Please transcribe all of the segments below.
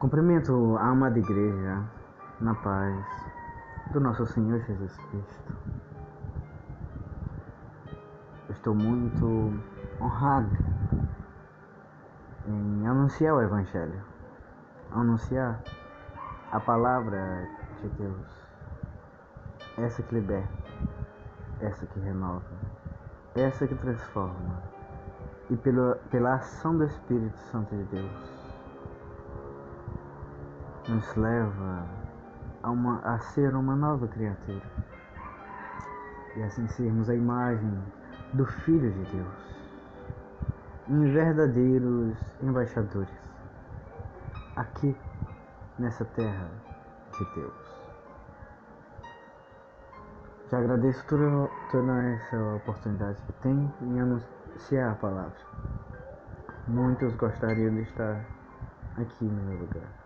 Cumprimento a amada igreja na paz do nosso Senhor Jesus Cristo. Estou muito honrado em anunciar o Evangelho, anunciar a palavra de Deus, essa que liberta, essa que renova, essa que transforma, e pela ação do Espírito Santo de Deus nos leva a ser uma nova criatura e assim sermos a imagem do Filho de Deus, em verdadeiros embaixadores aqui nessa terra de Deus. Te agradeço toda essa oportunidade que tenho em anunciar a palavra. Muitos gostariam de estar aqui no meu lugar.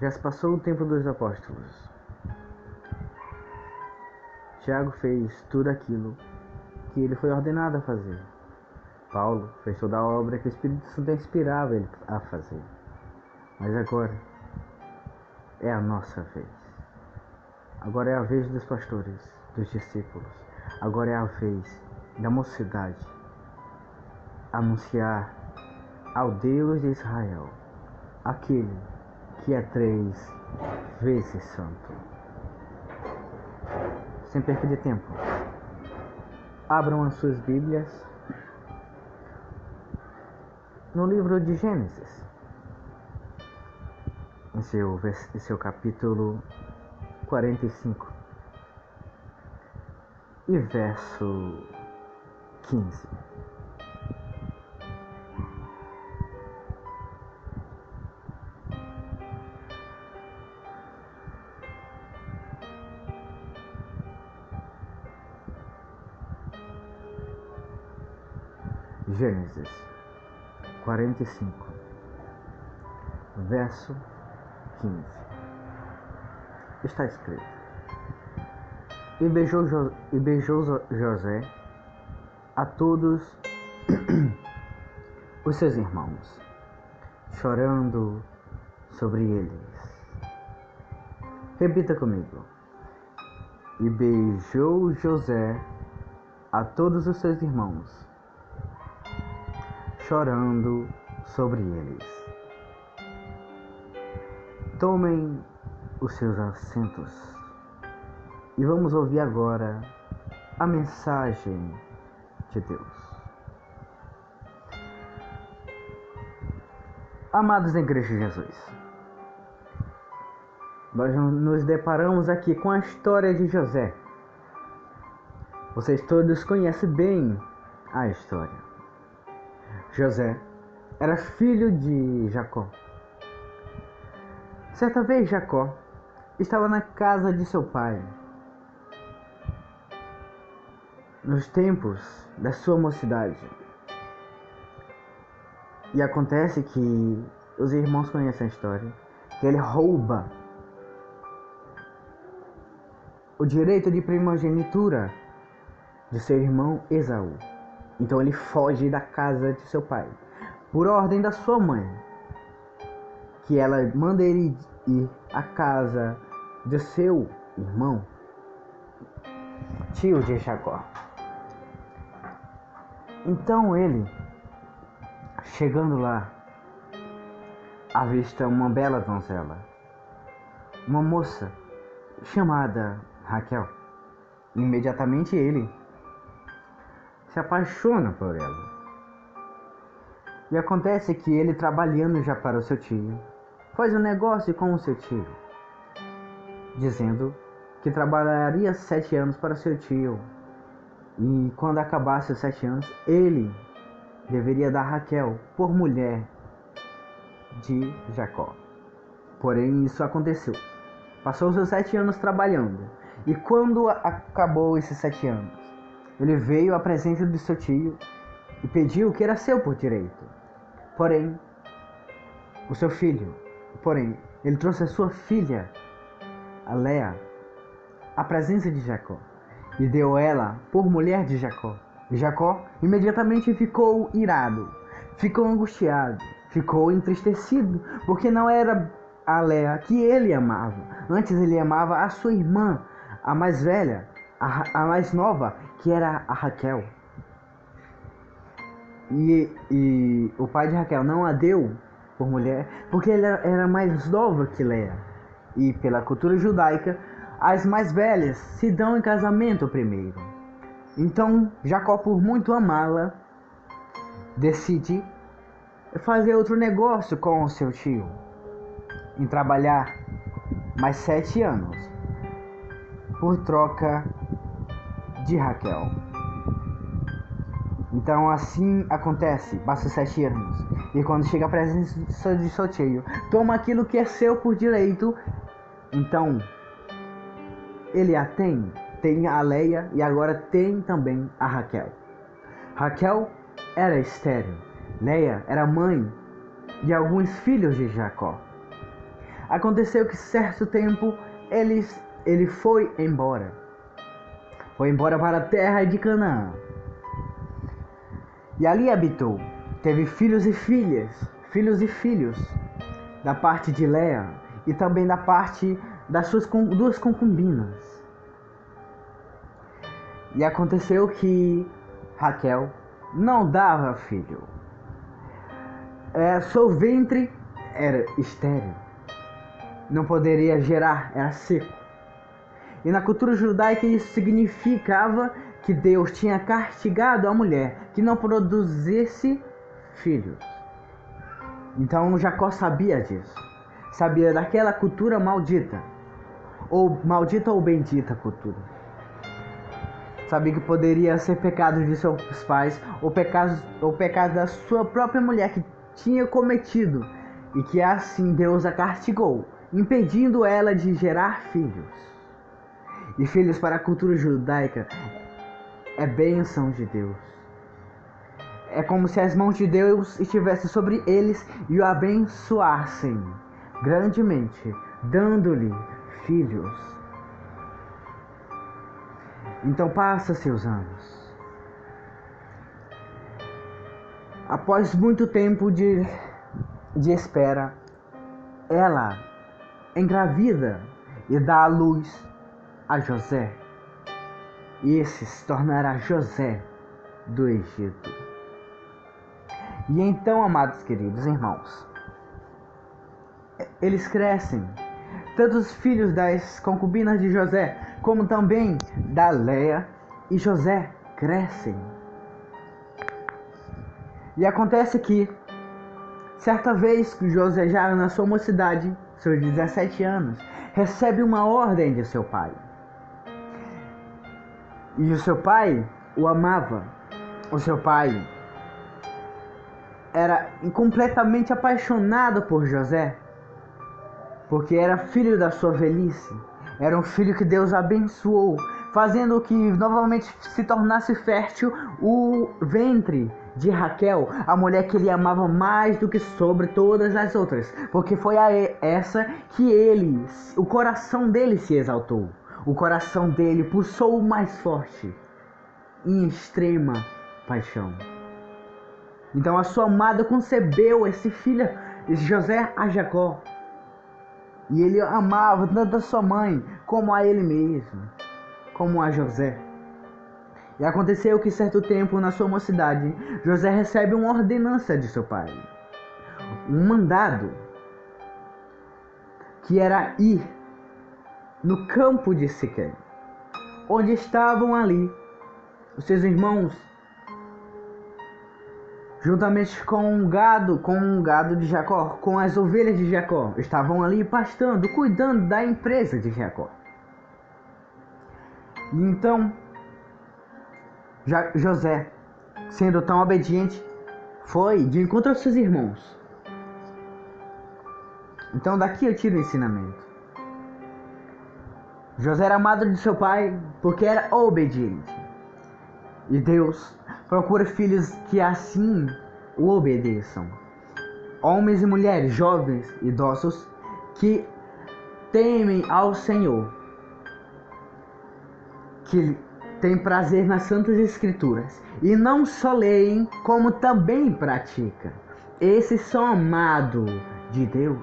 Já se passou o tempo dos apóstolos. Tiago fez tudo aquilo que ele foi ordenado a fazer. Paulo fez toda a obra que o Espírito Santo inspirava ele a fazer. Mas agora é a nossa vez. Agora é a vez dos pastores, dos discípulos. Agora é a vez da mocidade anunciar ao Deus de Israel, aquele que é 3 vezes santo. Sem perca de tempo, abram as suas Bíblias no livro de Gênesis, em seu capítulo 45 e verso 15. Gênesis 45, verso 15. Está escrito: E beijou José a todos os seus irmãos, chorando sobre eles. Repita comigo: E beijou José a todos os seus irmãos, chorando sobre eles. Tomem os seus assentos e vamos ouvir agora a mensagem de Deus. Amados em Cristo Jesus, nós nos deparamos aqui com a história de José. Vocês todos conhecem bem a história. José era filho de Jacó. Certa vez Jacó estava na casa de seu pai, nos tempos da sua mocidade. E acontece que os irmãos conhecem a história, que ele rouba o direito de primogenitura de seu irmão Esaú. Então ele foge da casa de seu pai, por ordem da sua mãe, que ela manda ele ir à casa de seu irmão, tio de Jacó. Então ele, chegando lá, avista uma bela donzela, uma moça chamada Raquel. Imediatamente ele se apaixona por ela. E acontece que ele, trabalhando já para o seu tio, faz um negócio com o seu tio, dizendo que trabalharia 7 anos para seu tio, e quando acabasse os 7 anos, ele deveria dar Raquel por mulher de Jacó. Porém, isso aconteceu. Passou seus 7 anos trabalhando, e quando acabou esses 7 anos, ele veio à presença de seu tio e pediu o que era seu por direito. Porém, ele trouxe a sua filha, a Léa, à presença de Jacó e deu ela por mulher de Jacó. E Jacó imediatamente ficou irado, ficou angustiado ficou entristecido, porque não era a Léa que ele amava. Antes ele amava a sua irmã, a mais velha, a mais nova, que era a Raquel. E o pai de Raquel não a deu por mulher, porque ela era mais nova que Léa. E pela cultura judaica, as mais velhas se dão em casamento primeiro. Então Jacó, por muito amá-la, decide fazer outro negócio com o seu tio, em trabalhar mais 7 anos por troca de Raquel. Então assim acontece, passa 7 anos, e quando chega a presença de seu tio, toma aquilo que é seu por direito. Então ele a tem a Léa, e agora tem também a Raquel. Raquel era estéril, Léa era mãe de alguns filhos de Jacó. Aconteceu que certo tempo ele foi embora para a terra de Canaã, e ali habitou. Teve filhos e filhas, filhos e filhos, da parte de Léa e também da parte das suas duas concubinas. E aconteceu que Raquel não dava filho. Seu ventre era estéril, não poderia gerar, era seco. E na cultura judaica isso significava que Deus tinha castigado a mulher que não produzisse filhos. Então Jacó sabia disso, sabia daquela cultura maldita, ou bendita cultura. Sabia que poderia ser pecado de seus pais, ou pecado da sua própria mulher que tinha cometido, e que assim Deus a castigou, impedindo ela de gerar filhos. E filhos para a cultura judaica é bênção de Deus. É como se as mãos de Deus estivessem sobre eles e o abençoassem grandemente, dando-lhe filhos. Então passa-se os anos. Após muito tempo de espera, ela engravida e dá à luz a José. E esse se tornará José do Egito. E então, amados queridos irmãos, eles crescem, tanto os filhos das concubinas de José, como também da Léa, e José crescem. E acontece que, certa vez, José, já na sua mocidade, seus 17 anos, recebe uma ordem de seu pai. E o seu pai o amava. O seu pai era completamente apaixonado por José, porque era filho da sua velhice. Era um filho que Deus abençoou, fazendo que novamente se tornasse fértil o ventre de Raquel, a mulher que ele amava mais do que sobre todas as outras, porque foi a essa que o coração dele se exaltou. O coração dele pulsou mais forte, em extrema paixão. Então a sua amada concebeu esse filho, José, a Jacó. E ele amava tanto a sua mãe, como a ele mesmo, como a José. E aconteceu que certo tempo, na sua mocidade, José recebe uma ordenança de seu pai. Um mandado, que era ir no campo de Siquém, onde estavam ali os seus irmãos, juntamente com um gado de Jacó, com as ovelhas de Jacó, estavam ali pastando, cuidando da empresa de Jacó. E então José, sendo tão obediente, foi de encontro aos seus irmãos. Então daqui eu tiro o ensinamento. José era amado de seu pai porque era obediente. E Deus procura filhos que assim o obedeçam. Homens e mulheres, jovens, idosos, que temem ao Senhor, que têm prazer nas Santas Escrituras, e não só leem, como também praticam. Esses são amados de Deus.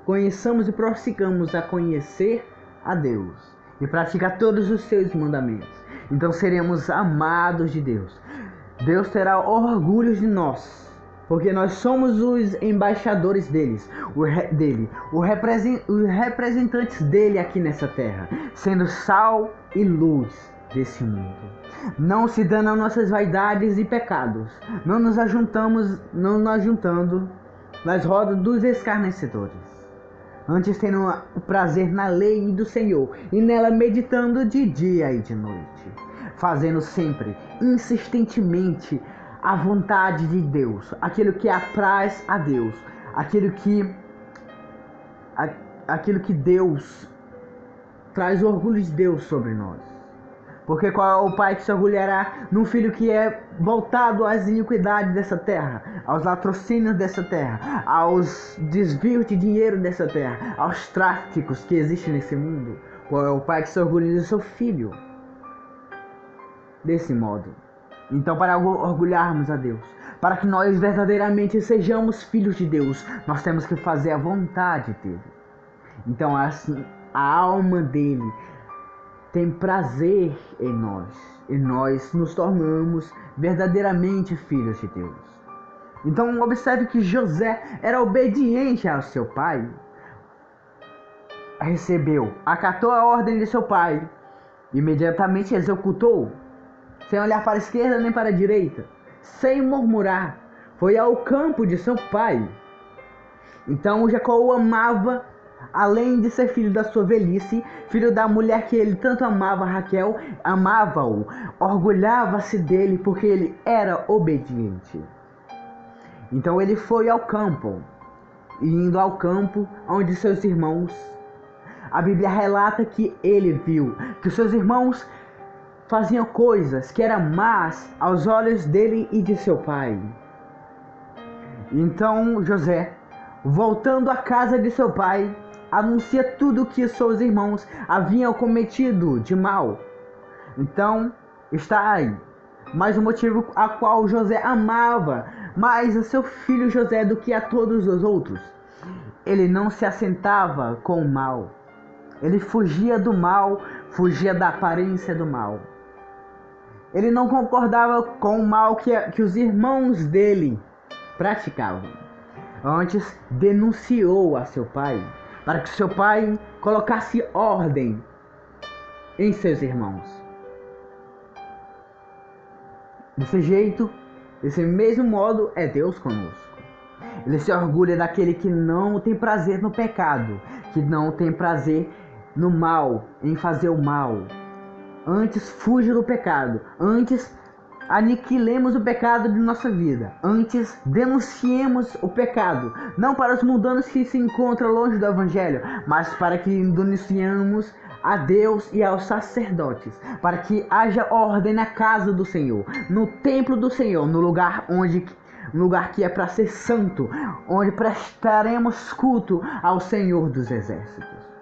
Conheçamos e prossigamos a conhecer a Deus e praticar todos os seus mandamentos. Então seremos amados de Deus. Deus terá orgulho de nós, porque nós somos os embaixadores os representantes dele aqui nessa terra, sendo sal e luz desse mundo. Não se dando a nossas vaidades e pecados, não nos ajuntando nas rodas dos escarnecedores, antes tendo o prazer na lei do Senhor e nela meditando de dia e de noite, fazendo sempre, insistentemente, a vontade de Deus, aquilo que apraz a Deus, aquilo que Deus traz o orgulho de Deus sobre nós. Porque qual é o pai que se orgulhará num filho que é voltado às iniquidades dessa terra, aos latrocínios dessa terra, aos desvios de dinheiro dessa terra, aos tráficos que existem nesse mundo? Qual é o pai que se orgulha do seu filho desse modo? Então, para orgulharmos a Deus, para que nós verdadeiramente sejamos filhos de Deus, nós temos que fazer a vontade dele. Então, assim, a alma dele tem prazer em nós, e nós nos tornamos verdadeiramente filhos de Deus. Então, observe que José era obediente ao seu pai, acatou a ordem de seu pai, imediatamente executou, sem olhar para a esquerda nem para a direita, sem murmurar, foi ao campo de seu pai. Então Jacó o amava, além de ser filho da sua velhice, filho da mulher que ele tanto amava, Raquel, amava-o, orgulhava-se dele porque ele era obediente. Então ele foi ao campo, e indo ao campo onde seus irmãos, a Bíblia relata que ele viu que os seus irmãos faziam coisas que eram más aos olhos dele e de seu pai. Então José, voltando à casa de seu pai, anuncia tudo o que seus irmãos haviam cometido de mal. Então está aí mais um motivo a qual José amava mais a seu filho José do que a todos os outros. Ele não se assentava com o mal. Ele fugia do mal, fugia da aparência do mal. Ele não concordava com o mal que os irmãos dele praticavam. Antes, denunciou a seu pai, para que seu pai colocasse ordem em seus irmãos. Desse jeito, desse mesmo modo, é Deus conosco. Ele se orgulha daquele que não tem prazer no pecado, que não tem prazer no mal, em fazer o mal. Antes fuja do pecado, antes aniquilemos o pecado de nossa vida, antes denunciemos o pecado, não para os mundanos que se encontram longe do Evangelho, mas para que denunciemos a Deus e aos sacerdotes, para que haja ordem na casa do Senhor, no templo do Senhor, no lugar que é para ser santo, onde prestaremos culto ao Senhor dos Exércitos.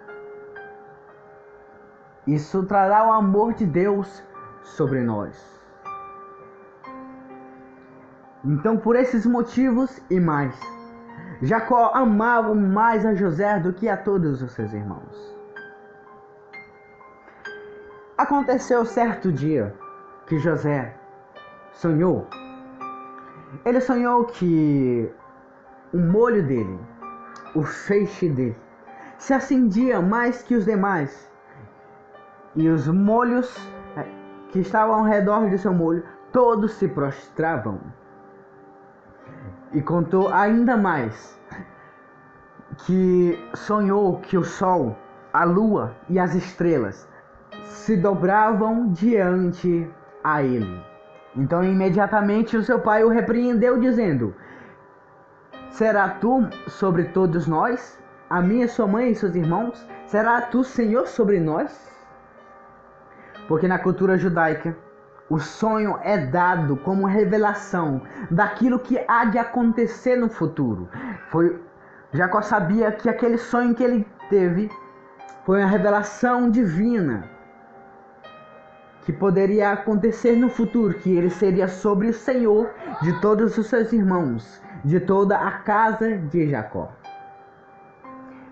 Isso trará o amor de Deus sobre nós. Então, por esses motivos e mais, Jacó amava mais a José do que a todos os seus irmãos. Aconteceu certo dia que José sonhou. Ele sonhou que o molho dele, o feixe dele, se acendia mais que os demais. E os molhos que estavam ao redor de seu molho, todos se prostravam. E contou ainda mais, que sonhou que o sol, a lua e as estrelas se dobravam diante a ele. Então imediatamente o seu pai o repreendeu, dizendo: será tu sobre todos nós, a minha, sua mãe e seus irmãos? Será tu Senhor sobre nós? Porque na cultura judaica, o sonho é dado como revelação daquilo que há de acontecer no futuro. Jacó sabia que aquele sonho que ele teve foi uma revelação divina, que poderia acontecer no futuro, que ele seria sobre o Senhor de todos os seus irmãos, de toda a casa de Jacó.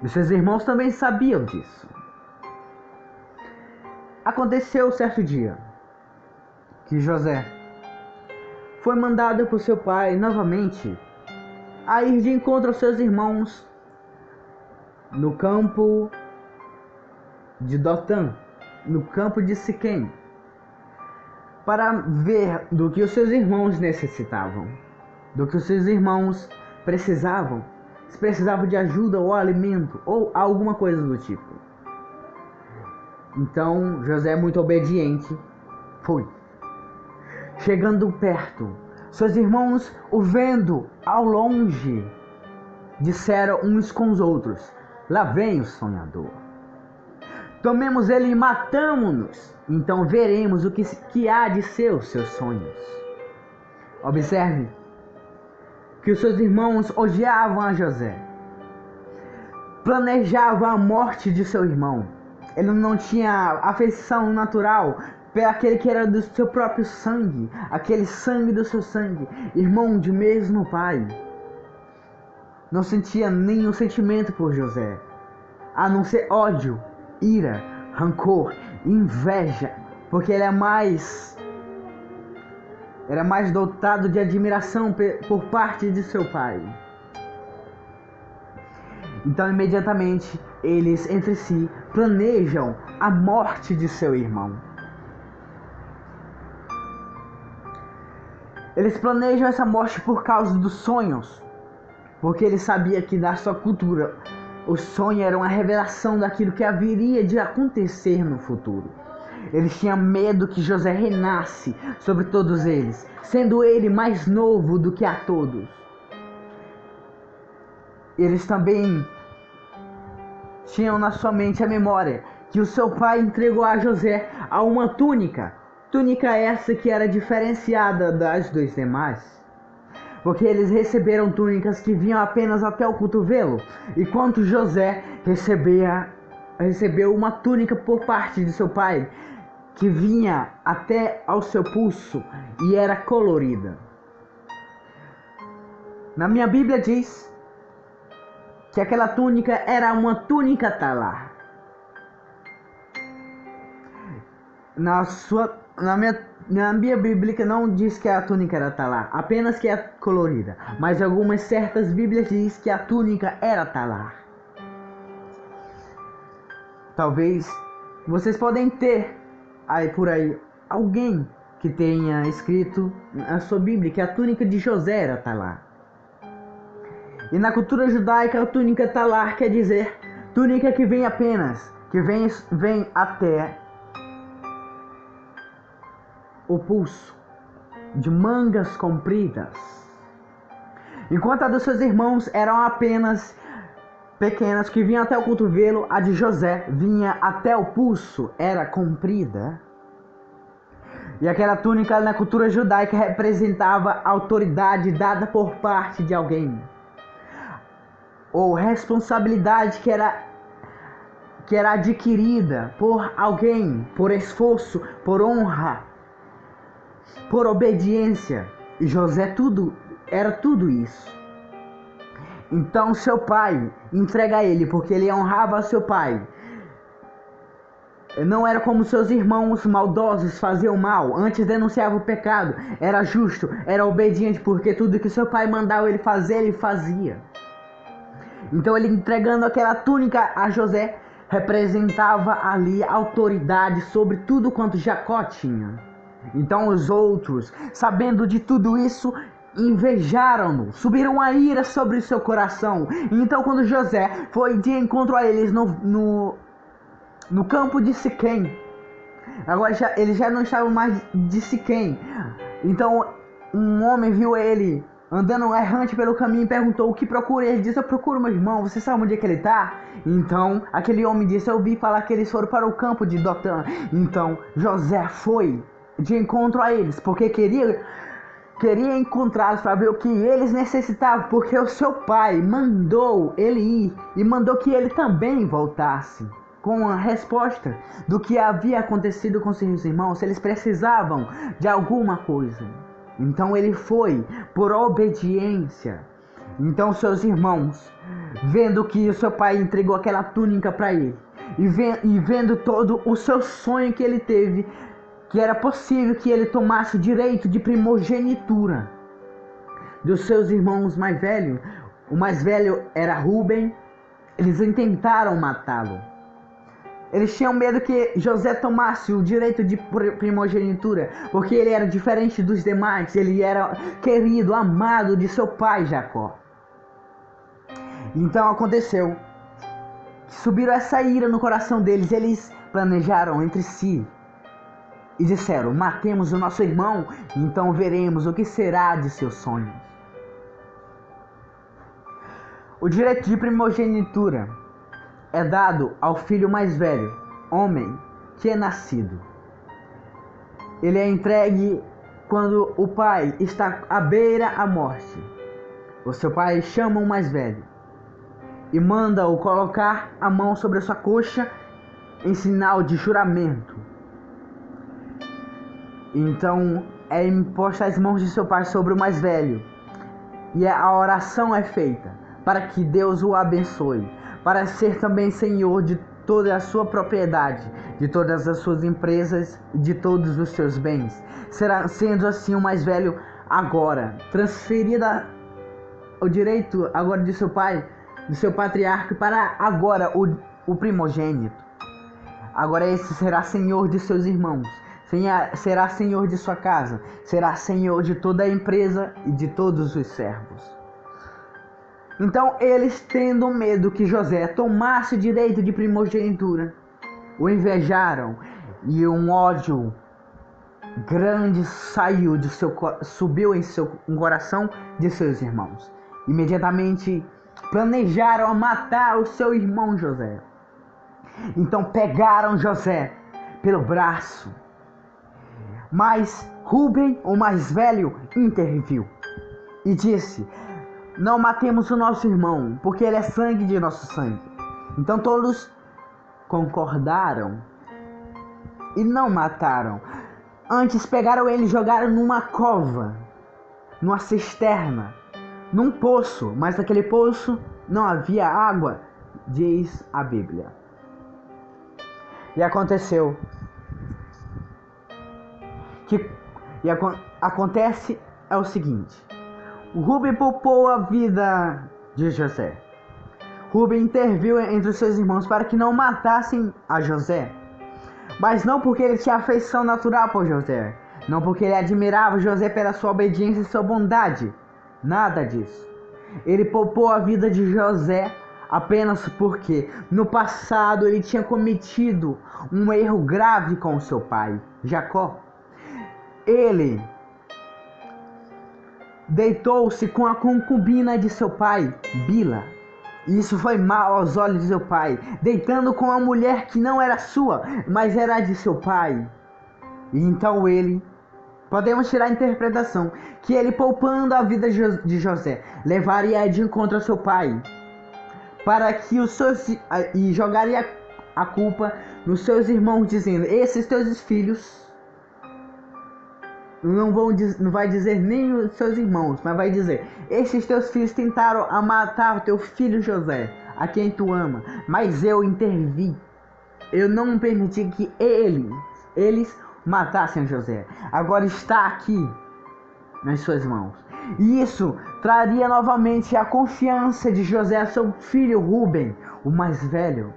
E seus irmãos também sabiam disso. Aconteceu certo dia que José foi mandado por seu pai novamente a ir de encontro aos seus irmãos no campo de Dotã, no campo de Siquém, para ver do que os seus irmãos necessitavam, do que os seus irmãos precisavam, se precisavam de ajuda ou alimento ou alguma coisa do tipo. Então José, muito obediente, foi. Chegando perto, seus irmãos, o vendo ao longe, disseram uns com os outros: lá vem o sonhador. Tomemos ele e matamo-nos, então veremos o que há de ser os seus sonhos. Observe que os seus irmãos odiavam a José, planejavam a morte de seu irmão. Ele não tinha afeição natural aquele que era do seu próprio sangue, aquele sangue do seu sangue, irmão de mesmo pai. Não sentia nenhum sentimento por José, a não ser ódio, ira, rancor, inveja, porque ele era mais dotado de admiração por parte de seu pai. Então imediatamente eles entre si planejam a morte de seu irmão. Eles planejam essa morte por causa dos sonhos, porque ele sabia que na sua cultura o sonho era uma revelação daquilo que haveria de acontecer no futuro. Eles tinham medo que José reinasse sobre todos eles, sendo ele mais novo do que a todos. Eles também tinham na sua mente a memória que o seu pai entregou a José a uma túnica essa que era diferenciada das dos demais, porque eles receberam túnicas que vinham apenas até o cotovelo, enquanto José recebeu uma túnica por parte de seu pai que vinha até ao seu pulso e era colorida. Na minha Bíblia diz que aquela túnica era uma túnica talar. Na minha Bíblia não diz que a túnica era talar, apenas que é colorida. Mas algumas certas Bíblias diz que a túnica era talar. Talvez vocês podem ter aí por aí alguém que tenha escrito na sua Bíblia que a túnica de José era talar. E na cultura judaica a túnica talar quer dizer túnica que vem apenas, que vem até o pulso, de mangas compridas, enquanto a dos seus irmãos eram apenas pequenas, que vinham até o cotovelo. A de José vinha até o pulso, era comprida. E aquela túnica na cultura judaica representava autoridade dada por parte de alguém, ou responsabilidade que era adquirida por alguém, por esforço, por honra, por obediência. E José era tudo isso. Então seu pai entrega a ele, porque ele honrava seu pai. Não era como seus irmãos maldosos faziam mal, antes denunciava o pecado. Era justo, era obediente, porque tudo que seu pai mandava ele fazer, ele fazia. Então ele entregando aquela túnica a José, representava ali a autoridade sobre tudo quanto Jacó tinha. Então os outros, sabendo de tudo isso, invejaram-no, subiram a ira sobre o seu coração. Então quando José foi de encontro a eles no campo de Siquém, agora eles já não estavam mais de Siquém. Então um homem viu ele andando errante pelo caminho e perguntou: o que procura? Ele disse: eu procuro meu irmão, você sabe onde é que ele está? Então aquele homem disse: eu ouvi falar que eles foram para o campo de Dotã. Então José foi de encontro a eles, porque queria encontrá-los para ver o que eles necessitavam, porque o seu pai mandou ele ir e mandou que ele também voltasse com a resposta do que havia acontecido com seus irmãos, eles precisavam de alguma coisa. Então ele foi por obediência. Então seus irmãos, vendo que o seu pai entregou aquela túnica para ele, e vendo todo o seu sonho que ele teve, que era possível que ele tomasse o direito de primogenitura dos seus irmãos mais velhos, o mais velho era Rubem, eles tentaram matá-lo. Eles tinham medo que José tomasse o direito de primogenitura, porque ele era diferente dos demais, ele era querido, amado de seu pai Jacó. Então aconteceu, subiram essa ira no coração deles, eles planejaram entre si e disseram: matemos o nosso irmão, então veremos o que será de seus sonhos. O direito de primogenitura é dado ao filho mais velho, homem, que é nascido. Ele é entregue quando o pai está à beira da morte. O seu pai chama o mais velho e manda-o colocar a mão sobre a sua coxa em sinal de juramento. Então é imposta as mãos de seu pai sobre o mais velho, e a oração é feita para que Deus o abençoe, para ser também senhor de toda a sua propriedade, de todas as suas empresas e de todos os seus bens. Será sendo assim o mais velho agora transferida o direito agora de seu pai, do seu patriarca, para agora o primogênito. Agora esse será senhor de seus irmãos, será senhor de sua casa, será senhor de toda a empresa e de todos os servos. Então eles, tendo medo que José tomasse o direito de primogenitura, o invejaram, e um ódio grande subiu em seu coração de seus irmãos. Imediatamente planejaram matar o seu irmão José. Então pegaram José pelo braço, mas Rubem, o mais velho, interviu e disse: não matemos o nosso irmão, porque ele é sangue de nosso sangue. Então todos concordaram e não mataram. Antes pegaram ele e jogaram numa cova, numa cisterna, num poço, mas naquele poço não havia água, diz a Bíblia. E aconteceu acontece é o seguinte: Rubem poupou a vida de José. Rubem interviu entre os seus irmãos para que não matassem a José, mas não porque ele tinha afeição natural por José, não porque ele admirava José pela sua obediência e sua bondade, nada disso. Ele poupou a vida de José apenas porque no passado ele tinha cometido um erro grave com o seu pai, Jacó. Ele deitou-se com a concubina de seu pai, Bila. Isso foi mal aos olhos de seu pai, deitando com a mulher que não era sua, mas era de seu pai. E então ele, podemos tirar a interpretação, que ele, poupando a vida de José, levaria de encontro ao seu pai, para que e jogaria a culpa nos seus irmãos, dizendo: esses teus filhos, não vai dizer nem os seus irmãos, mas vai dizer: esses teus filhos tentaram matar o teu filho José, a quem tu ama, mas eu intervi. Eu não permiti que eles matassem José. Agora está aqui nas suas mãos. E isso traria novamente a confiança de José a seu filho Rubem, o mais velho.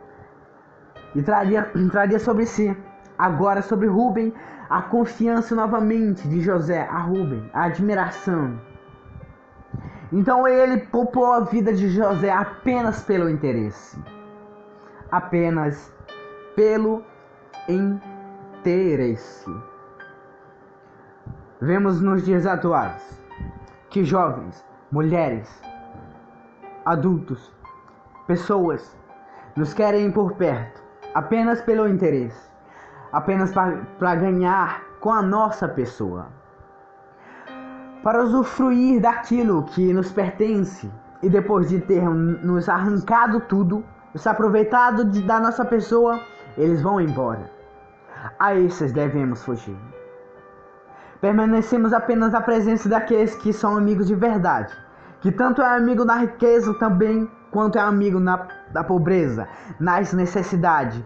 E traria sobre si, agora sobre Rubem, a confiança novamente de José a Rubem, a admiração. Então ele poupou a vida de José apenas pelo interesse. Apenas pelo interesse. Vemos nos dias atuais que jovens, mulheres, adultos, pessoas nos querem por perto apenas pelo interesse, apenas para ganhar com a nossa pessoa, para usufruir daquilo que nos pertence, e depois de ter nos arrancado tudo, se aproveitado da nossa pessoa, eles vão embora. A esses devemos fugir. Permanecemos apenas na presença daqueles que são amigos de verdade, que tanto é amigo na riqueza também, quanto é amigo na pobreza, nas necessidades.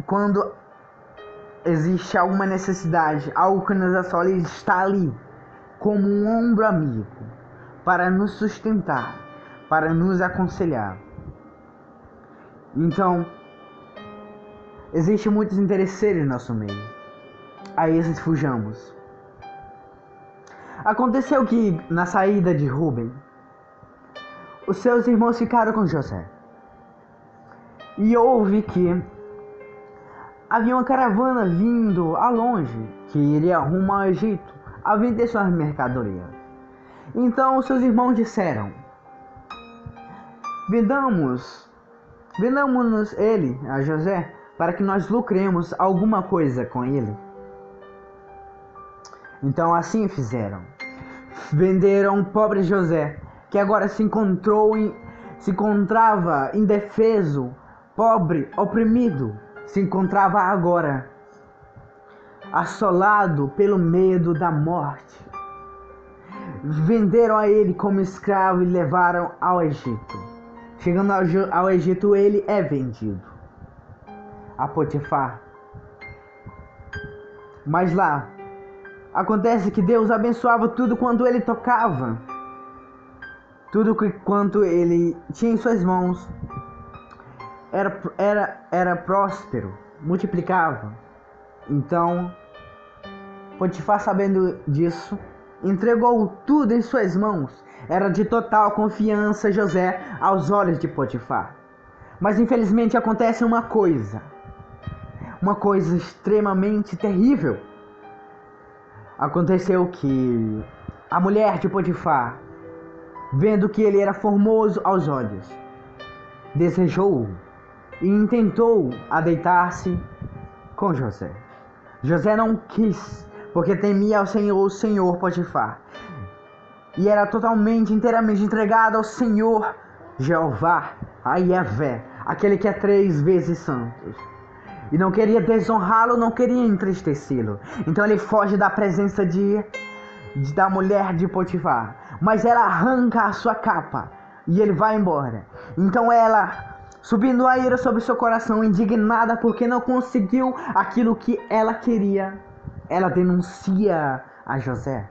Quando existe alguma necessidade, a organização está ali como um ombro amigo para nos sustentar, para nos aconselhar. Então, existe muitos interesseiros em nosso meio. A esses fujamos. Aconteceu que, na saída de Rubem, os seus irmãos ficaram com José. E houve que havia uma caravana vindo a longe, que iria rumo ao Egito, a vender suas mercadorias. Então os seus irmãos disseram: vendamos ele, a José, para que nós lucremos alguma coisa com ele. Então assim fizeram. Venderam o pobre José, que agora se encontrava indefeso, pobre, oprimido, se encontrava agora assolado pelo medo da morte. Venderam a ele como escravo e levaram ao Egito. Chegando ao Egito, ele é vendido a Potifar. Mas lá acontece que Deus abençoava tudo quanto ele tocava. Tudo quanto ele tinha em suas mãos era próspero, multiplicava. Então, Potifar, sabendo disso, entregou tudo em suas mãos. Era de total confiança José aos olhos de Potifar. Mas infelizmente acontece uma coisa extremamente terrível. Aconteceu que a mulher de Potifar, vendo que ele era formoso aos olhos, desejou-o e intentou deitar-se com José. José não quis, porque temia ao Senhor Potifar, e era inteiramente entregado ao Senhor Jeová, a Yahvé, aquele que é 3 vezes santo. E não queria desonrá-lo, não queria entristecê-lo. Então ele foge da presença da mulher de Potifar. Mas ela arranca a sua capa e ele vai embora. Então ela, subindo a ira sobre seu coração, indignada porque não conseguiu aquilo que ela queria, ela denuncia a José.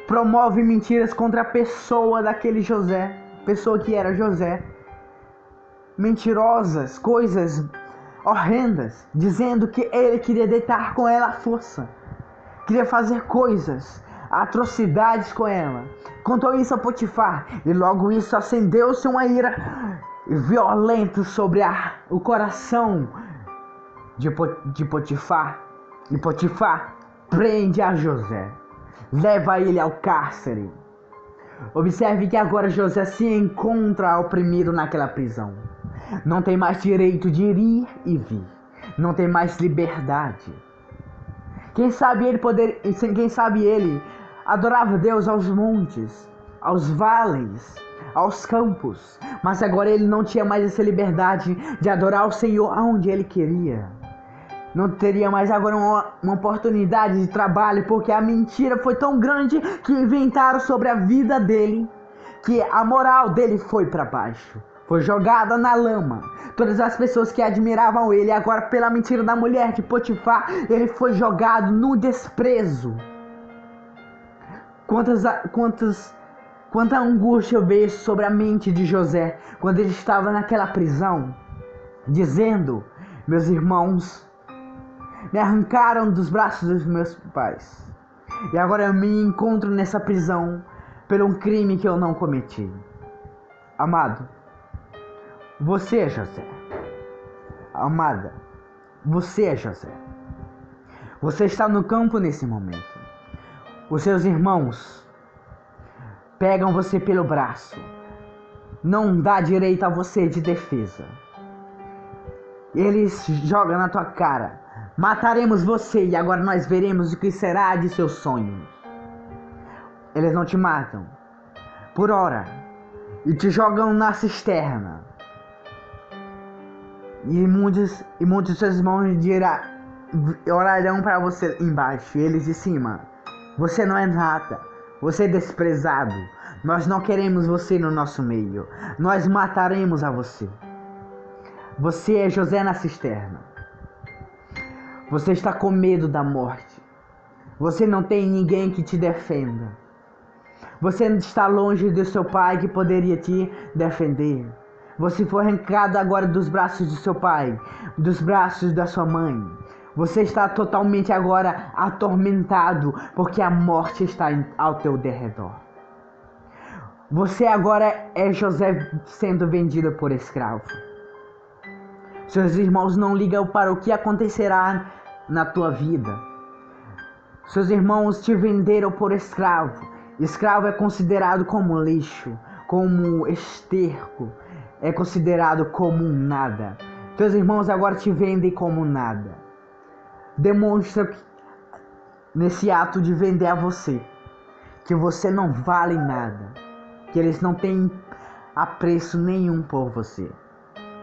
Promove mentiras contra a pessoa daquele José, pessoa que era José. Mentirosas, coisas horrendas, dizendo que ele queria deitar com ela à força, queria fazer coisas, atrocidades com ela. Contou isso a Potifar, e logo isso acendeu-se uma ira violenta sobre o coração de Potifar. E Potifar prende a José, leva ele ao cárcere. Observe que agora José se encontra oprimido naquela prisão. Não tem mais direito de ir e vir. Não tem mais liberdade. Quem sabe ele adorava Deus aos montes, aos vales, aos campos. Mas agora ele não tinha mais essa liberdade de adorar o Senhor aonde ele queria. Não teria mais agora uma oportunidade de trabalho, porque a mentira foi tão grande que inventaram sobre a vida dele, que a moral dele foi para baixo. Foi jogada na lama. Todas as pessoas que admiravam ele, agora pela mentira da mulher de Potifar, ele foi jogado no desprezo. Quanta angústia veio sobre a mente de José quando ele estava naquela prisão, dizendo: meus irmãos me arrancaram dos braços dos meus pais, e agora eu me encontro nessa prisão por um crime que eu não cometi. Amado, você é José. Amada, você é José. Você está no campo nesse momento. Os seus irmãos pegam você pelo braço, não dá direito a você de defesa. Eles jogam na tua cara: mataremos você e agora nós veremos o que será de seus sonhos. Eles não te matam por hora e te jogam na cisterna. E muitos de seus irmãos orarão para você embaixo, e eles de cima. Você não é nada, você é desprezado. Nós não queremos você no nosso meio. Nós mataremos a você. Você é José na cisterna. Você está com medo da morte. Você não tem ninguém que te defenda. Você está longe do seu pai que poderia te defender. Você foi arrancado agora dos braços do seu pai, dos braços da sua mãe. Você está totalmente agora atormentado porque a morte está ao teu derredor. Você agora é José sendo vendido por escravo. Seus irmãos não ligam para o que acontecerá na tua vida. Seus irmãos te venderam por escravo. Escravo é considerado como lixo, como esterco, é considerado como um nada. Teus irmãos agora te vendem como nada. Demonstra nesse ato de vender a você que você não vale nada, que eles não têm apreço nenhum por você,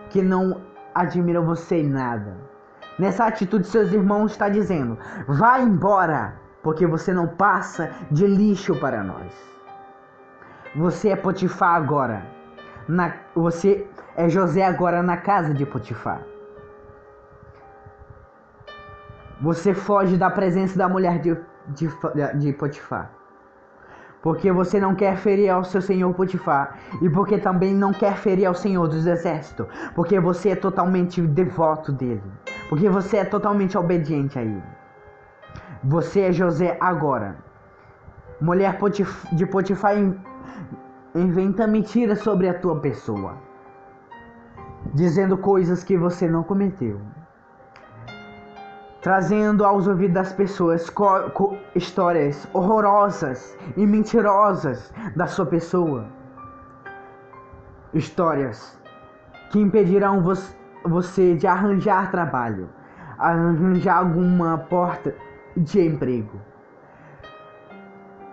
que não admiram você em nada. Nessa atitude, seus irmãos estão dizendo: vá embora, porque você não passa de lixo para nós. Você é Potifar agora. Você é José agora na casa de Potifar. Você foge da presença da mulher de Potifar. Porque você não quer ferir ao seu senhor Potifar. E porque também não quer ferir ao Senhor dos Exércitos. Porque você é totalmente devoto dele. Porque você é totalmente obediente a ele. Você é José agora. Mulher de Potifar inventa mentiras sobre a tua pessoa, dizendo coisas que você não cometeu, trazendo aos ouvidos das pessoas histórias horrorosas e mentirosas da sua pessoa. Histórias que impedirão você de arranjar trabalho, arranjar alguma porta de emprego.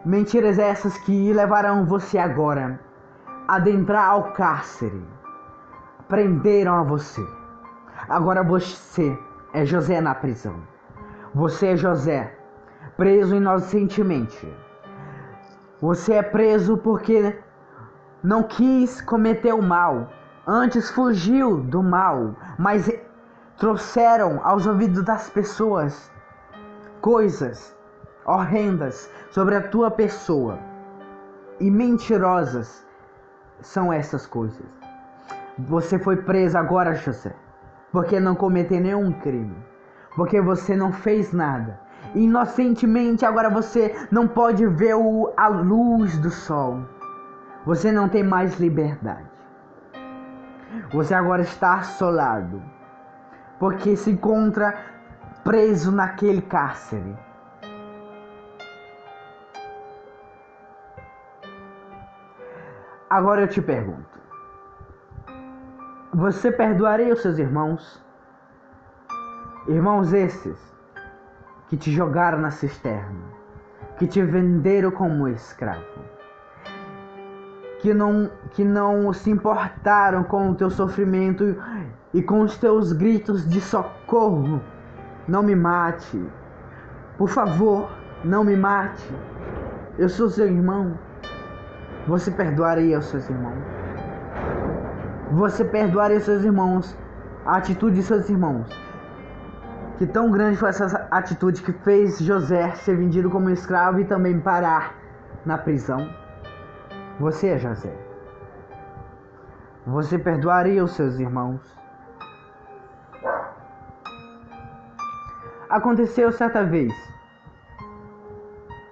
Mentiras essas que levarão você agora a adentrar ao cárcere. Prenderam a você. Agora você é José na prisão. Você é José, preso inocentemente. Você é preso porque não quis cometer o mal. Antes fugiu do mal, mas trouxeram aos ouvidos das pessoas coisas horrendas sobre a tua pessoa. E mentirosas são essas coisas. Você foi preso agora, José, porque não cometeu nenhum crime, porque você não fez nada. Inocentemente agora você não pode ver a luz do sol. Você não tem mais liberdade. Você agora está assolado, porque se encontra preso naquele cárcere. Agora eu te pergunto: você perdoaria os seus irmãos? Irmãos esses que te jogaram na cisterna, que te venderam como escravo, que não se importaram com o teu sofrimento e com os teus gritos de socorro. Não me mate, por favor, não me mate, eu sou seu irmão. Você perdoaria os seus irmãos? Você perdoaria os seus irmãos? A atitude de seus irmãos? Que tão grande foi essa atitude que fez José ser vendido como escravo e também parar na prisão? Você é José. Você perdoaria os seus irmãos? Aconteceu certa vez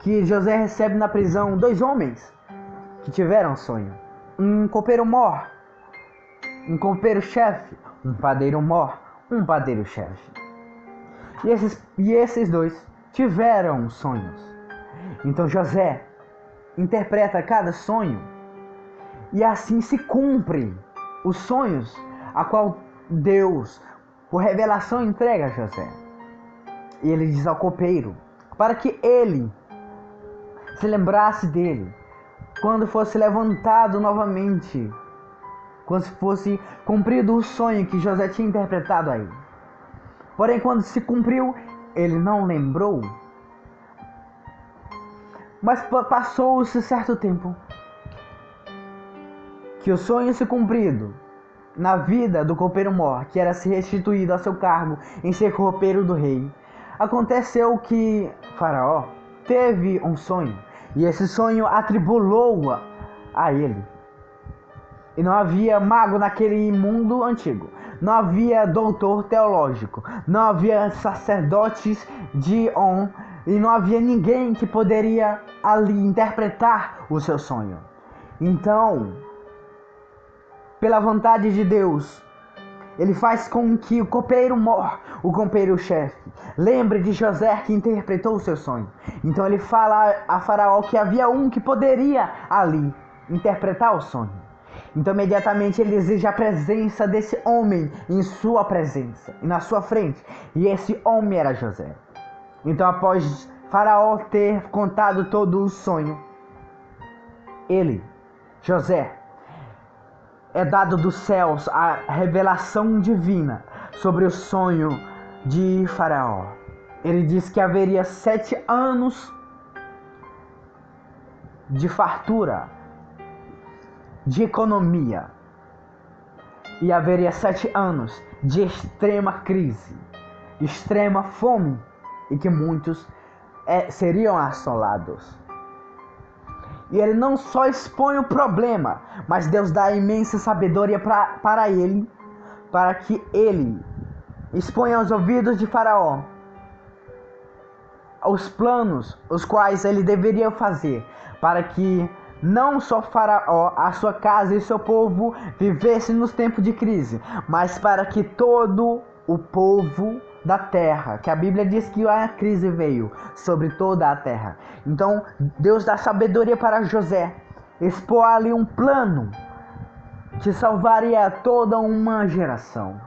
que José recebe na prisão 2 homens que tiveram um sonho. Um copeiro-mor, um copeiro-chefe, um padeiro-mor, um padeiro-chefe. E esses 2 tiveram sonhos. Então José interpreta cada sonho e assim se cumpre os sonhos a qual Deus, por revelação, entrega a José. E ele diz ao copeiro para que ele se lembrasse dele quando fosse levantado novamente como se fosse cumprido o sonho que José tinha interpretado a ele. Porém, quando se cumpriu, ele não lembrou. Mas passou-se certo tempo que o sonho se cumprido na vida do copeiro-mor, que era se restituído a seu cargo em ser copeiro do rei. Aconteceu que Faraó teve um sonho, e esse sonho atribulou a ele. E não havia mago naquele mundo antigo, não havia doutor teológico, não havia sacerdotes de On, e não havia ninguém que poderia ali interpretar o seu sonho. Então, pela vontade de Deus, ele faz com que o copeiro-mor, o copeiro-chefe, lembre de José que interpretou o seu sonho. Então ele fala a Faraó que havia um que poderia ali interpretar o sonho. Então imediatamente ele exige a presença desse homem em sua presença e na sua frente. E esse homem era José. Então após Faraó ter contado todo o sonho, ele, José, é dado dos céus a revelação divina sobre o sonho de Faraó. Ele diz que haveria 7 anos de fartura, de economia, e haveria 7 anos de extrema crise, extrema fome, e que muitos seriam assolados. E ele não só expõe o problema, mas Deus dá imensa sabedoria para ele, para que ele exponha aos ouvidos de Faraó os planos os quais ele deveria fazer, para que não só Faraó, a sua casa e seu povo vivessem nos tempos de crise, mas para que todo o povo da terra, que a Bíblia diz que a crise veio sobre toda a terra. Então Deus dá sabedoria para José expor ali um plano que salvaria toda uma geração.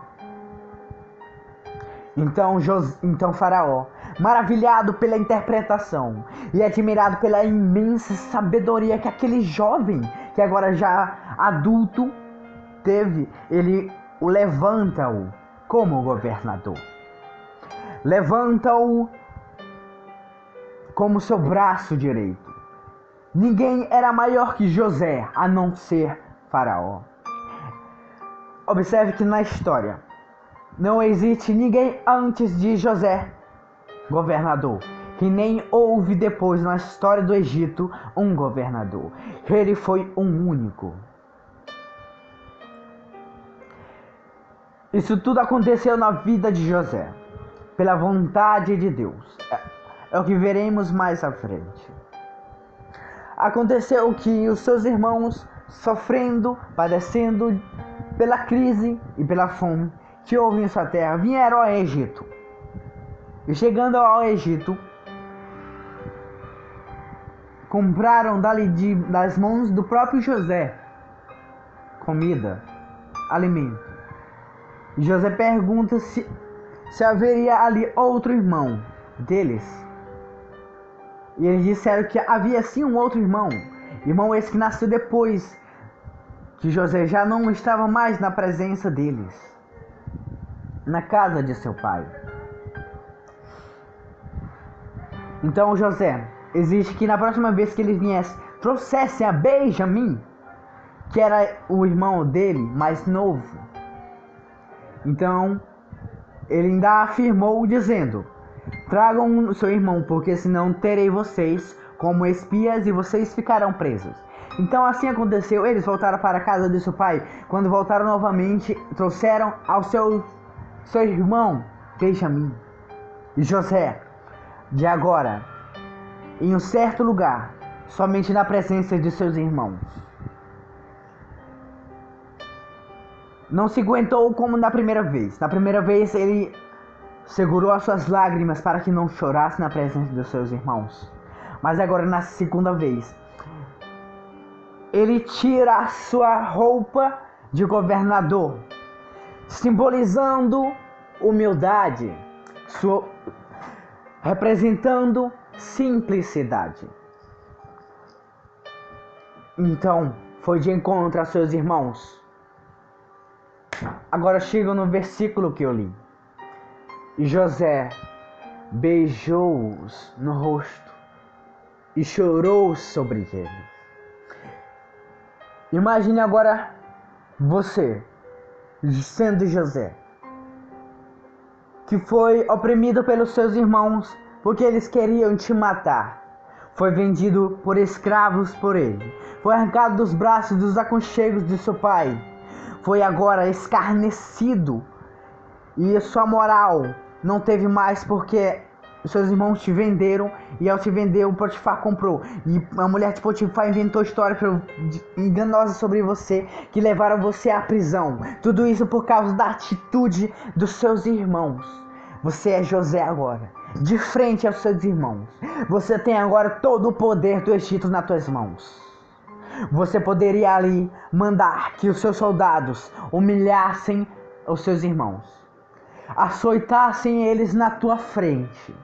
Então Faraó, maravilhado pela interpretação e admirado pela imensa sabedoria que aquele jovem, que agora já adulto, teve, ele o levanta-o como governador. Levanta-o como seu braço direito. Ninguém era maior que José, a não ser Faraó. Observe que na história não existe ninguém antes de José, governador, que nem houve depois na história do Egito um governador. Ele foi um único. Isso tudo aconteceu na vida de José, pela vontade de Deus. É o que veremos mais à frente. Aconteceu que os seus irmãos, sofrendo, padecendo pela crise e pela fome que houve em sua terra, vieram ao Egito. E chegando ao Egito, compraram das mãos do próprio José comida, alimento. E José pergunta se haveria ali outro irmão deles. E eles disseram que havia sim um outro irmão esse que nasceu depois que José já não estava mais na presença deles, na casa de seu pai. Então José exige que na próxima vez que ele viesse, trouxessem a Benjamim, que era o irmão dele mais novo. Então ele ainda afirmou dizendo: tragam o seu irmão, porque senão terei vocês como espias e vocês ficarão presos. Então assim aconteceu. Eles voltaram para a casa de seu pai. Quando voltaram novamente, trouxeram ao seu irmão Benjamim. E José, de agora, em um certo lugar, somente na presença de seus irmãos, não se aguentou como na primeira vez. Na primeira vez ele segurou as suas lágrimas para que não chorasse na presença dos seus irmãos. Mas agora, na segunda vez, ele tira a sua roupa de governador, simbolizando humildade, representando simplicidade. Então foi de encontro a seus irmãos Agora chego no versículo que eu li. E José beijou-os no rosto e chorou sobre eles. Imagine agora você sendo José, que foi oprimido pelos seus irmãos porque eles queriam te matar. Foi vendido por escravos por ele. Foi arrancado dos braços dos aconchegos de seu pai. Foi agora escarnecido. E a sua moral não teve mais porque seus irmãos te venderam. E ao te vender, o Potifar comprou. E a mulher de Potifar inventou histórias enganosas sobre você, que levaram você à prisão. Tudo isso por causa da atitude dos seus irmãos. Você é José agora, de frente aos seus irmãos. Você tem agora todo o poder do Egito nas tuas mãos. Você poderia ali mandar que os seus soldados humilhassem os seus irmãos, açoitassem eles na tua frente,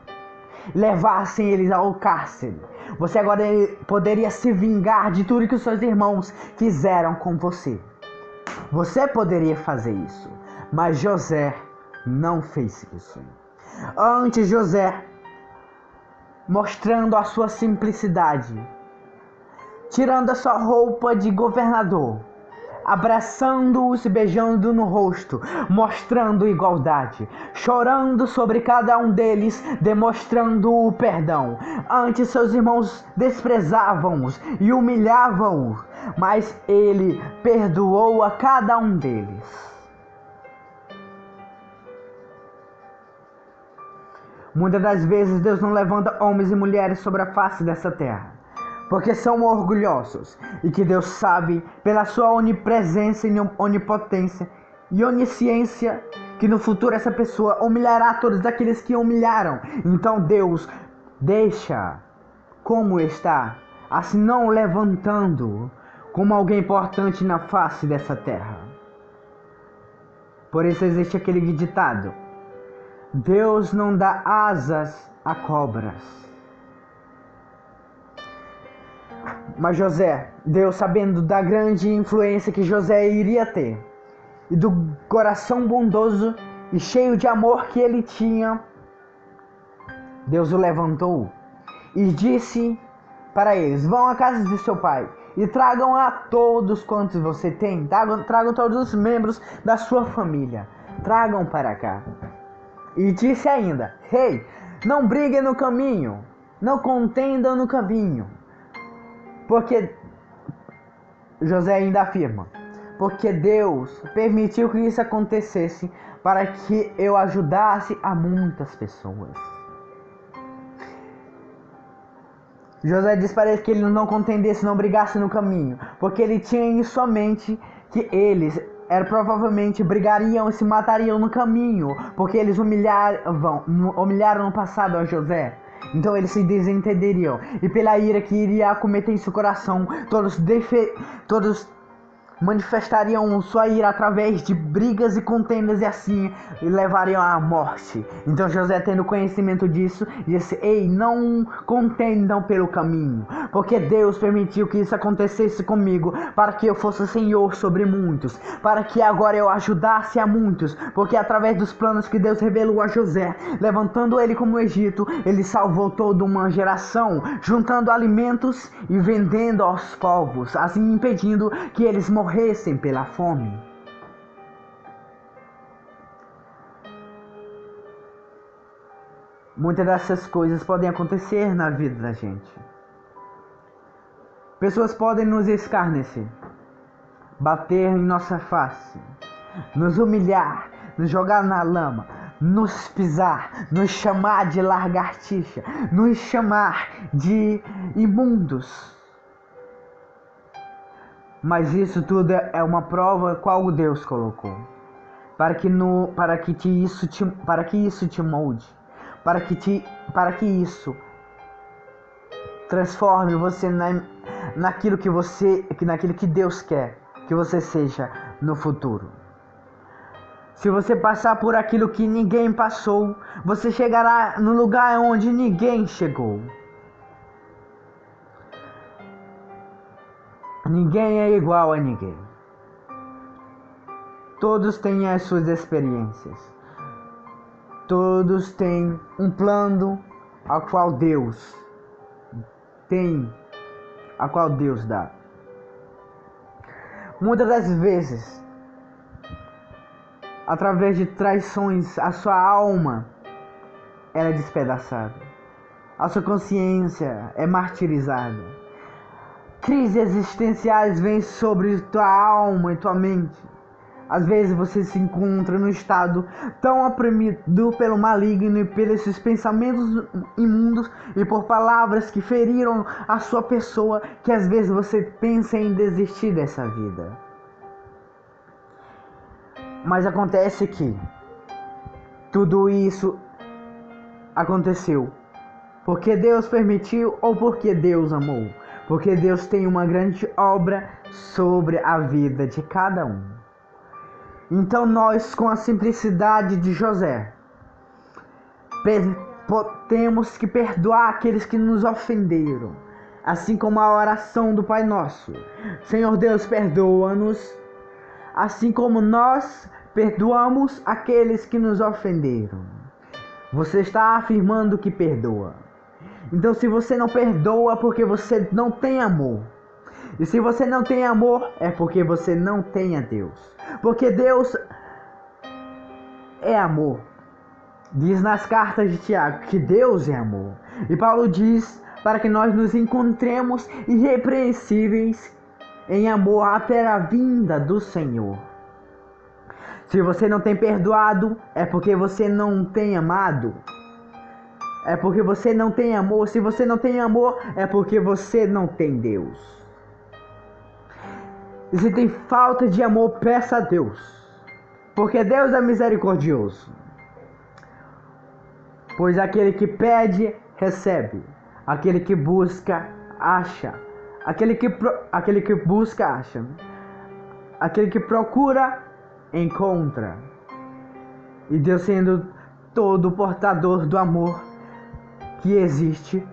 levassem eles ao cárcere. Você agora poderia se vingar de tudo que os seus irmãos fizeram com você. Você poderia fazer isso, mas José não fez isso. Antes, José, mostrando a sua simplicidade, tirando a sua roupa de governador, abraçando-os e beijando no rosto, mostrando igualdade, chorando sobre cada um deles, demonstrando o perdão. Antes seus irmãos desprezavam-os e humilhavam-os, mas ele perdoou a cada um deles. Muitas das vezes Deus não levanta homens e mulheres sobre a face dessa terra, porque são orgulhosos, e que Deus sabe, pela sua onipresença e onipotência e onisciência, que no futuro essa pessoa humilhará todos aqueles que humilharam. Então Deus deixa como está, assim não levantando como alguém importante na face dessa terra. Por isso existe aquele ditado: Deus não dá asas a cobras. Mas José, Deus, sabendo da grande influência que José iria ter, e do coração bondoso e cheio de amor que ele tinha, Deus o levantou e disse para eles: vão à casa de seu pai e tragam a todos quantos você tem, tragam todos os membros da sua família, tragam para cá. E disse ainda: Ei, não briguem no caminho, não contendam no caminho. Porque José ainda afirma: porque Deus permitiu que isso acontecesse para que eu ajudasse a muitas pessoas. José diz para eles que ele não contendesse, não brigasse no caminho, porque ele tinha em sua mente que eles provavelmente brigariam e se matariam no caminho, porque eles humilharam no passado a José. Então eles se desentenderiam, e pela ira que iria acometer em seu coração, todos manifestariam sua ira através de brigas e contendas, e assim levariam à morte. Então José, tendo conhecimento disso, disse: ei, não contendam pelo caminho, porque Deus permitiu que isso acontecesse comigo, para que eu fosse senhor sobre muitos, para que agora eu ajudasse a muitos, porque através dos planos que Deus revelou a José, levantando ele como Egito, ele salvou toda uma geração, juntando alimentos e vendendo aos povos, assim impedindo que eles morressem pela fome. Muitas dessas coisas podem acontecer na vida da gente. Pessoas podem nos escarnecer, bater em nossa face, nos humilhar, nos jogar na lama, nos pisar, nos chamar de lagartixa, nos chamar de imundos. Mas isso tudo é uma prova qual Deus colocou, para que isso te molde, para que isso transforme você naquilo que Deus quer que você seja no futuro. Se você passar por aquilo que ninguém passou, você chegará no lugar onde ninguém chegou. Ninguém é igual a ninguém. Todos têm as suas experiências. Todos têm um plano a qual Deus dá. Muitas das vezes, através de traições, a sua alma é despedaçada. A sua consciência é martirizada. Crises existenciais vêm sobre tua alma e tua mente. Às vezes você se encontra num estado tão oprimido pelo maligno e pelos seus pensamentos imundos e por palavras que feriram a sua pessoa, que às vezes você pensa em desistir dessa vida. Mas acontece que tudo isso aconteceu porque Deus permitiu ou porque Deus amou? Porque Deus tem uma grande obra sobre a vida de cada um. Então nós, com a simplicidade de José, temos que perdoar aqueles que nos ofenderam, assim como a oração do Pai Nosso: Senhor Deus, perdoa-nos, assim como nós perdoamos aqueles que nos ofenderam. Você está afirmando que perdoa. Então, se você não perdoa, porque você não tem amor. E se você não tem amor, é porque você não tem a Deus. Porque Deus é amor. Diz nas cartas de Tiago que Deus é amor. E Paulo diz para que nós nos encontremos irrepreensíveis em amor até a vinda do Senhor. Se você não tem perdoado, é porque você não tem amado. É porque você não tem amor. Se você não tem amor, é porque você não tem Deus. E se tem falta de amor, peça a Deus, porque Deus é misericordioso. Pois aquele que pede, recebe. Aquele que busca, acha. Aquele que busca, acha. Aquele que procura, encontra. E Deus, sendo todo portador do amor que existe,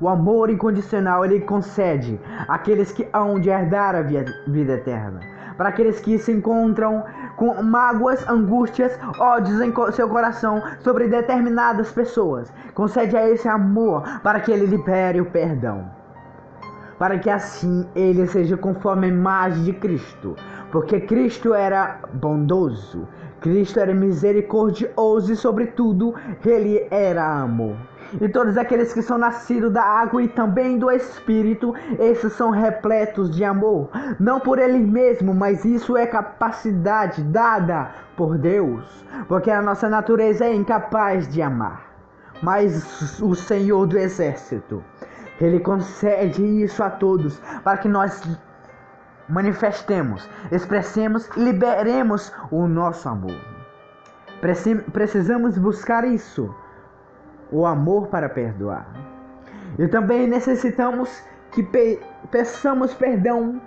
o amor incondicional, Ele concede àqueles que hão de herdar a vida eterna. Para aqueles que se encontram com mágoas, angústias, ódios em seu coração sobre determinadas pessoas, concede a esse amor para que Ele libere o perdão. Para que assim ele seja conforme a imagem de Cristo. Porque Cristo era bondoso, Cristo era misericordioso e sobretudo Ele era amor. E todos aqueles que são nascidos da água e também do Espírito, esses são repletos de amor. Não por Ele mesmo, mas isso é capacidade dada por Deus. Porque a nossa natureza é incapaz de amar. Mas o Senhor do Exército, Ele concede isso a todos, para que nós manifestemos, expressemos e liberemos o nosso amor. Precisamos buscar isso, o amor para perdoar. E também necessitamos que peçamos perdão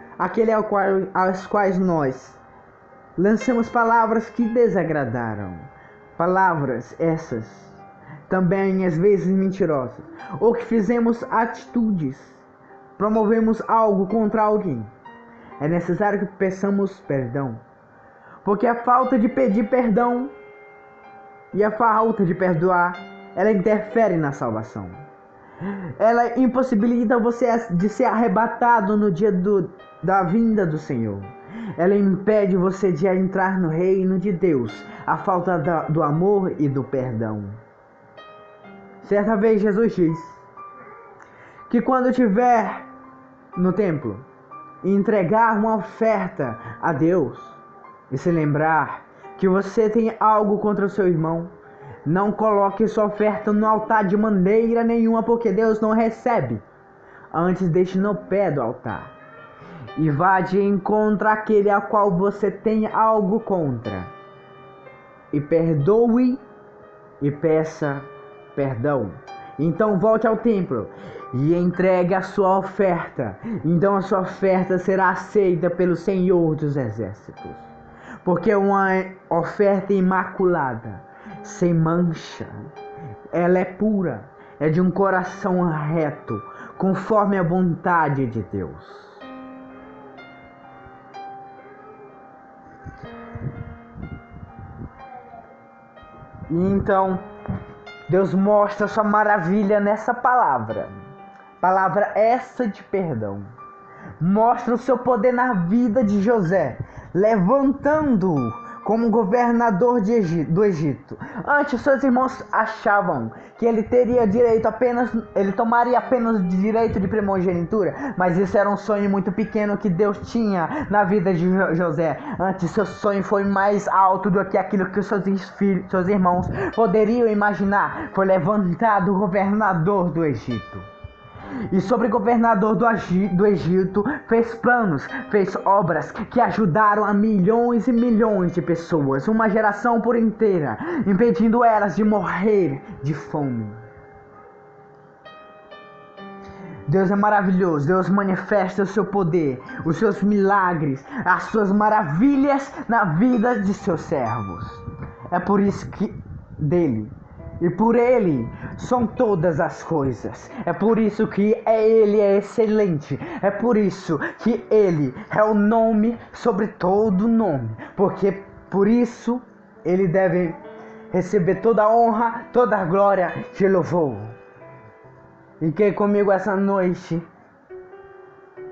aos quais nós lançamos palavras que desagradaram. Palavras essas também às vezes mentirosas, ou que fizemos atitudes, promovemos algo contra alguém. É necessário que peçamos perdão, porque a falta de pedir perdão e a falta de perdoar, ela interfere na salvação. Ela impossibilita você de ser arrebatado no dia da vinda do Senhor. Ela impede você de entrar no reino de Deus. A falta do amor e do perdão. Certa vez Jesus diz que quando estiver no templo e entregar uma oferta a Deus e se lembrar que você tem algo contra o seu irmão, não coloque sua oferta no altar de maneira nenhuma, porque Deus não recebe. Antes deixe no pé do altar e vá de encontro àquele a qual você tem algo contra, e perdoe e peça perdão. Então volte ao templo e entregue a sua oferta. Então a sua oferta será aceita pelo Senhor dos Exércitos, porque é uma oferta imaculada, sem mancha. Ela é pura, é de um coração reto, conforme a vontade de Deus. E então Deus mostra sua maravilha nessa palavra essa de perdão. Mostra o seu poder na vida de José, levantando-o como governador do Egito. Antes, seus irmãos achavam que ele tomaria apenas o direito de primogenitura, mas isso era um sonho muito pequeno que Deus tinha na vida de José. Antes, seu sonho foi mais alto do que aquilo que seus irmãos poderiam imaginar. Foi levantado o governador do Egito. E sobre o governador do Egito, fez planos, fez obras que ajudaram a milhões e milhões de pessoas, uma geração por inteira, impedindo elas de morrer de fome. Deus é maravilhoso, Deus manifesta o seu poder, os seus milagres, as suas maravilhas na vida de seus servos. É por isso que dele e por ele são todas as coisas. É por isso que ele é excelente. É por isso que ele é o nome sobre todo nome. Porque por isso ele deve receber toda a honra, toda a glória e louvor. E quem comigo essa noite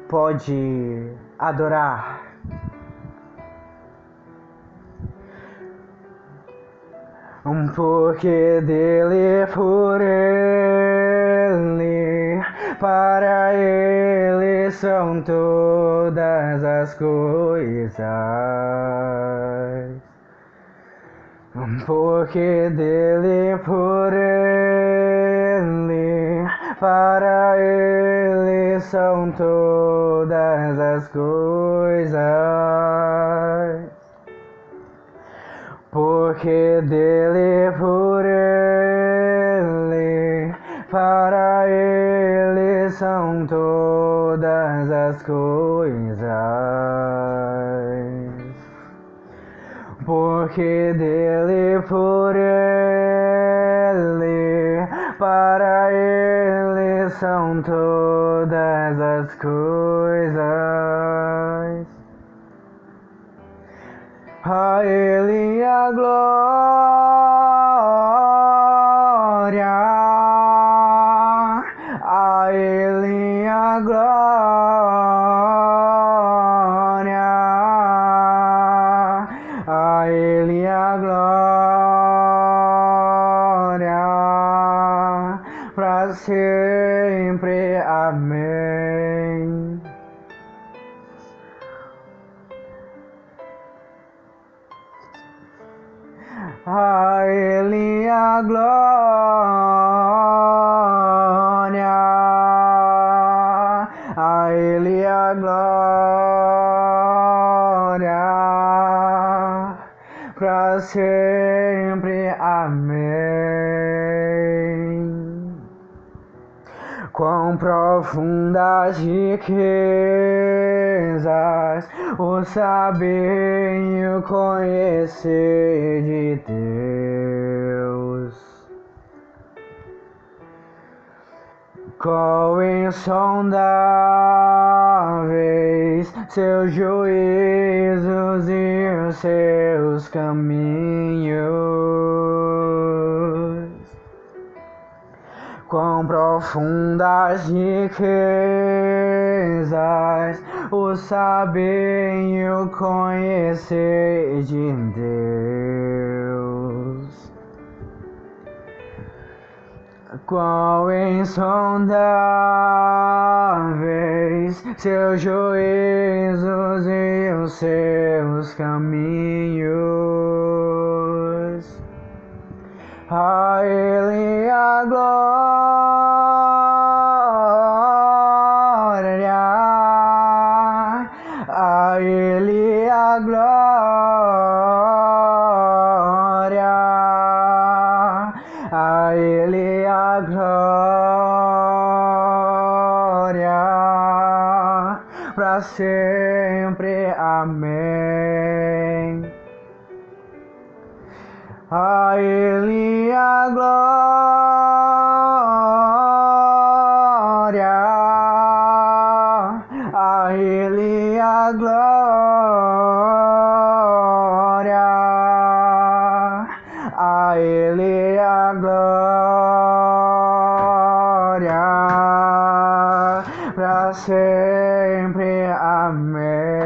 pode adorar. Porque dele, por ele, para ele são todas as coisas. Porque dele, por ele, para ele são todas as coisas. Porque dele, por ele, para ele são todas as coisas. Porque dele, por ele, para ele são todas as coisas. A ele a glória, a ele a glória, a ele a glória, para sempre. Amém. A ele a glória, a ele a glória, para sempre. Amém. Quão profundas riquezas o saber e o conhecer de Deus. Quão insondáveis seus juízos e os seus caminhos. Quão profundas riquezas o saber e o conhecer de Deus. Quão insondáveis seus juízos e os seus caminhos. A ele a glória, a ele a glória, a ele a glória, para sempre. Amém. A ele a glória, a ele a glória, a ele sempre amei.